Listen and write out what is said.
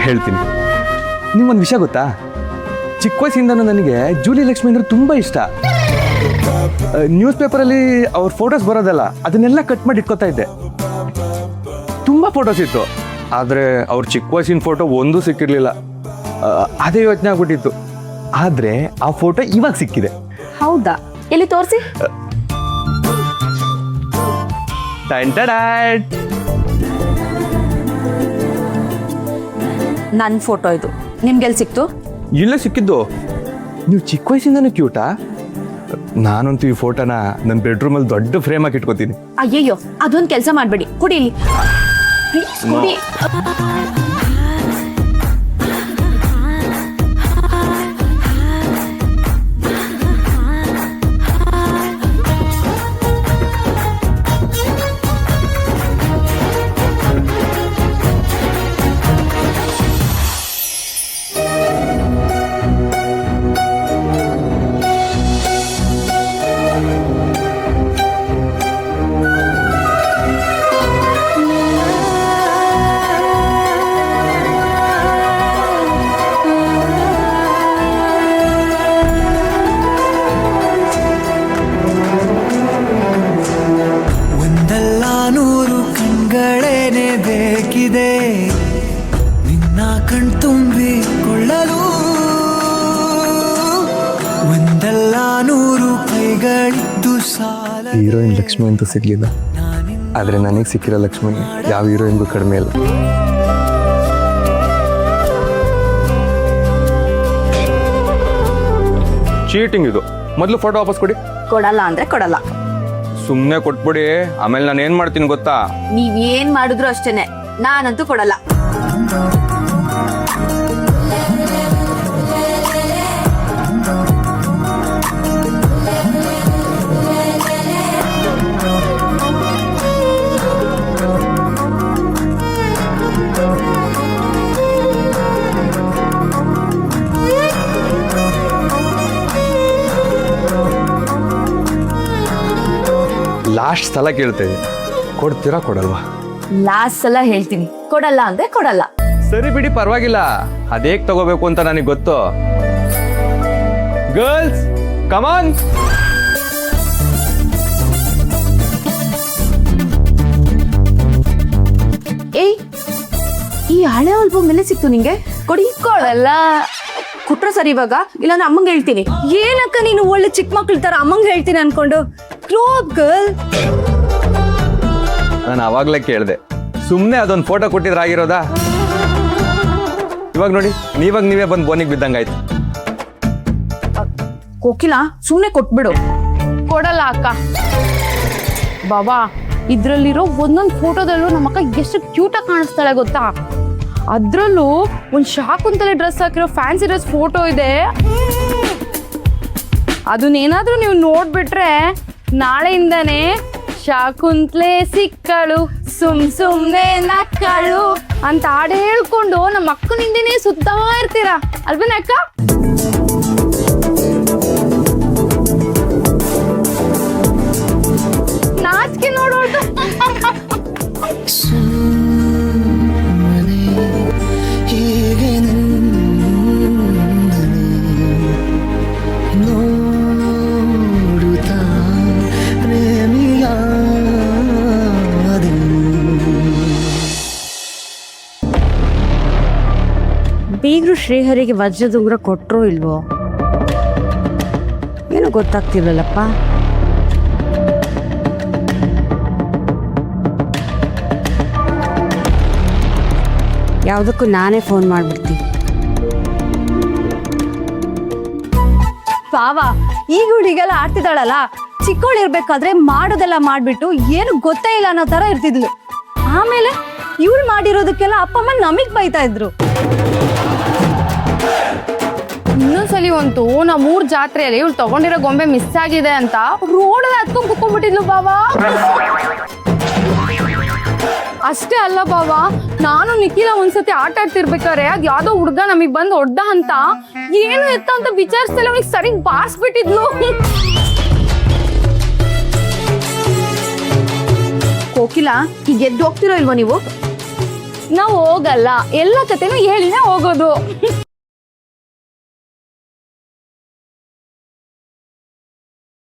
ಹೇಳ್ತೀನಿ. ನಿಮ್ಗೊಂದು ವಿಷಯ ಗೊತ್ತಾ, ಚಿಕ್ಕ ವಯಸ್ಸಿಂದನೂ ನನಗೆ ಜೂಲಿ ಲಕ್ಷ್ಮಿ ಅಂದರೆ ತುಂಬ ಇಷ್ಟ. ನ್ಯೂಸ್ ಪೇಪರಲ್ಲಿ ಅವ್ರ ಫೋಟೋಸ್ ಬರೋದಲ್ಲ, ಅದನ್ನೆಲ್ಲ ಕಟ್ ಮಾಡಿ ಇಟ್ಕೋತಾ ಇದ್ದೆ. ತುಂಬ ಫೋಟೋಸ್ ಇತ್ತು, ಆದರೆ ಅವ್ರ ಚಿಕ್ಕ ವಯಸ್ಸಿನ ಫೋಟೋ ಒಂದೂ ಸಿಕ್ಕಿರಲಿಲ್ಲ. ಅದೇ ಯೋಚನೆ ಆಗ್ಬಿಟ್ಟಿತ್ತು. ಆದರೆ ಆ ಫೋಟೋ ಇವಾಗ ಸಿಕ್ಕಿದೆ. ಹೌದಾ? ಎಲ್ಲಿ ತೋರಿಸಿ. ನನ್ನ ಫೋಟೋ ಇದು ನಿಮ್ಗೆಲ್ಲಿ ಸಿಕ್ತು? ಇಲ್ಲೇ ಸಿಕ್ಕಿದ್ದು. ನೀವು ಚಿಕ್ಕ ವಯಸ್ಸಿಂದನೂ ಕ್ಯೂಟಾ? ನಾನಂತೂ ಈ ಫೋಟೋನ ನನ್ನ ಬೆಡ್ರೂಮಲ್ಲಿ ದೊಡ್ಡ ಫ್ರೇಮ್ ಆಗಿ ಇಟ್ಕೋತೀನಿ. ಅಯ್ಯಯ್ಯೋ, ಅದೊಂದು ಕೆಲಸ ಮಾಡಬೇಡಿ, ಕೊಡಿ ಇಲ್ಲಿ. ಕೊಡಿ. ನಿನ್ನ ಕಣ್ತುಂಬಿಕೊಳ್ಳಲು ಒಂದಲ್ಲ ನೂರು ಕೈಗಳಿದ್ದು ಸಾಲ. ಹೀರೋಯಿನ್ ಲಕ್ಷ್ಮಿ ಅಂತೂ ಸಿಗ್ಲಿಲ್ಲ, ಆದರೆ ನನಗೆ ಸಿಕ್ಕಿರೋ ಲಕ್ಷ್ಮಿ ಯಾವ ಹೀರೋಯಿನ್ಗೂ ಕಡಿಮೆ ಇಲ್ಲ. ಚೀಟಿಂಗ್ ಇದು. ಮೊದಲು ಫೋಟೋ ವಾಪಸ್ ಕೊಡಿ. ಕೊಡಲ್ಲ ಅಂದ್ರೆ ಕೊಡಲ್ಲ. ಸುಮ್ಮನೆ ಕೊಟ್ಬಿಡಿ, ಆಮೇಲೆ ನಾನು ಏನ್ ಮಾಡ್ತೀನಿ ಗೊತ್ತಾ? ನೀವೇನ್ ಮಾಡಿದ್ರು ಅಷ್ಟೇನೆ, ನಾನಂತೂ ಕೊಡಲ್ಲ. ಲಾಸ್ಟ್ ಸಲ ಕೇಳ್ತೇವೆ, ಕೊಡ್ತೀರಾ ಕೊಡಲ್ವಾ? ಲಾಸ್ಟ್ ಸಲ ಹೇಳ್ತೀನಿ, ಕೊಡಲ್ಲ ಅಂದ್ರೆ ಕೊಡಲ್ಲ. ಸರಿ ಬಿಡಿ, ಪರವಾಗಿಲ್ಲ. ಅದೇಗ್ ತಗೋಬೇಕು ಅಂತ ನನಗೆ ಗೊತ್ತು. ಗರ್ಲ್ಸ್ ಕಮಾನ್. ಏಯ್, ಈ ಹಳೆ ಆಲ್ಬಮ್ ಮೇಲೆ ಸಿಕ್ತು ನಿಂಗೆ? ಕೊಡಿ. ಕೊಡಲ್ಲ. ಕುಟ್ರ ಸರಿ ಇವಾಗ, ಇಲ್ಲ ನಾನು ಅಮ್ಮಂಗೆ ಹೇಳ್ತೀನಿ. ಏನಕ್ಕ ನೀನು ಒಳ್ಳೆ ಚಿಕ್ಕ ಮಕ್ಳ ತರ ಅಮ್ಮಂಗೆ ಹೇಳ್ತೀನಿ ಅನ್ಕೊಂಡು? Grow up girl. ನಾನು ಅವಾಗ್ಲೇ ಕೇಳಿದೆ, ಸುಮ್ಮನೆ ಅದೊಂದು ಫೋಟೋ ಕೊಟ್ಟಿದ್ರೆ ಆಗಿರೋದಾ? ಇವಾಗ ನೋಡಿ, ನೀವೇ ಬಂದು ಬೋನಿಗೆ ಬಿದ್ದಂಗಾಯ್ತು. ಕೋಕಿಲ, ಸುಮ್ಮನೆ ಕೊಟ್ಬಿಡು. ಕೊಡಲ್ಲ ಅಕ್ಕ. ಬಾಬಾ, ಇದ್ರಲ್ಲಿರೋ ಒಂದೊಂದು ಫೋಟೋದಲ್ಲೂ ನಮ್ಮಕ್ಕ ಎಷ್ಟು ಕ್ಯೂಟಾಗಿ ಕಾಣಿಸ್ತಾಳೆ ಗೊತ್ತಾ? ಅದ್ರಲ್ಲೂ ಒಂದು ಶಾಕುಂತಲೆ ಡ್ರೆಸ್ ಹಾಕಿರೋ ಫ್ಯಾನ್ಸಿ ಡ್ರೆಸ್ ಫೋಟೋ ಇದೆ. ಅದನ್ನೇನಾದ್ರೂ ನೀವು ನೋಡ್ಬಿಟ್ರೆ ನಾಳೆಯಿಂದಾನೆ ಶಾಕುಂತ್ಲೆ ಸಿಕ್ಕಳು ಸುಮ್ನೆ ನಕ್ಕಳು ಅಂತ ಹಾಡು ಹೇಳ್ಕೊಂಡು ನಮ್ಮ ಅಕ್ಕನಿಂದನೇ ಸುತ್ತಾ ಇರ್ತೀರಾ ಅಲ್ವೇನ ಅಕ್ಕ? ನಾಚಿಕೆ ನೋಡೋದು. ಬೀಗರು ಶ್ರೀಹರಿಗೆ ವಜ್ರದ ಉಂಗುರ ಕೊಟ್ಟರೋ ಇಲ್ವೋ ಏನೋ ಗೊತ್ತಾಗ್ತಿರ್ಲಿಲ್ಲಪ್ಪ. ಯಾವುದಕ್ಕೂ ನಾನೇ ಫೋನ್ ಮಾಡ್ಬಿಡ್ತೀನಿ. ಪಾವ, ಈಗ ಹುಡುಗೆಲ್ಲ ಆಡ್ತಿದ್ದಾಳಲ್ಲ, ಚಿಕ್ಕವಳಿರ್ಬೇಕಾದ್ರೆ ಮಾಡೋದೆಲ್ಲ ಮಾಡ್ಬಿಟ್ಟು ಏನು ಗೊತ್ತೇ ಇಲ್ಲ ಅನ್ನೋ ತರ ಇರ್ತಿದ್ಲು. ಆಮೇಲೆ ಇವಳು ಮಾಡಿರೋದಕ್ಕೆಲ್ಲ ಅಪ್ಪ ಅಮ್ಮ ನಮಗ್ ಬೈತಾ ಇದ್ರು. ಇನ್ನೊಂದ್ಸಲಿ ಅಂತೂ ನಮ್ಮೂರ್ ಜಾತ್ರೆಯಲ್ಲಿ ಇವಳು ತಗೊಂಡಿರೋ ಗೊಂಬೆ ಮಿಸ್ ಆಗಿದೆ ಅಂತ ರೋಡಲ್ಲಿ ಹತ್ಕೊಂಡ್ ಕುತ್ಕೊಂಡ್ಬಿಟ್ಟಿದ್ಲು ಬಾಬಾ. ಅಷ್ಟೇ ಅಲ್ಲ ಬಾಬಾ, ನಾನು ನಿಖಿಲ ಒಂದ್ಸತಿ ಆಟ ಆಡ್ತಿರ್ಬೇಕಾರೆ ಅದ್ ಯಾವ್ದೋ ಹುಡ್ಗ ನಮಗ್ ಬಂದ್ ಹೊಡ್ದ ಅಂತ ಏನು ಎತ್ತ ಅಂತ ವಿಚಾರಿಸ್ತಿಲ್ಲ, ಅವನಿಗೆ ಸರಿ ಬಾರಿಸ್ಬಿಟ್ಟಿದ್ಲು. ಕೋಕಿಲ, ಈಗ ಎದ್ದು ಹೋಗ್ತಿರೋ ಇಲ್ವೋ ನೀವು? ನಾವು ಹೋಗಲ್ಲ, ಎಲ್ಲ ಕತೆನೂ ಹೇಳಿನೇ ಹೋಗೋದು.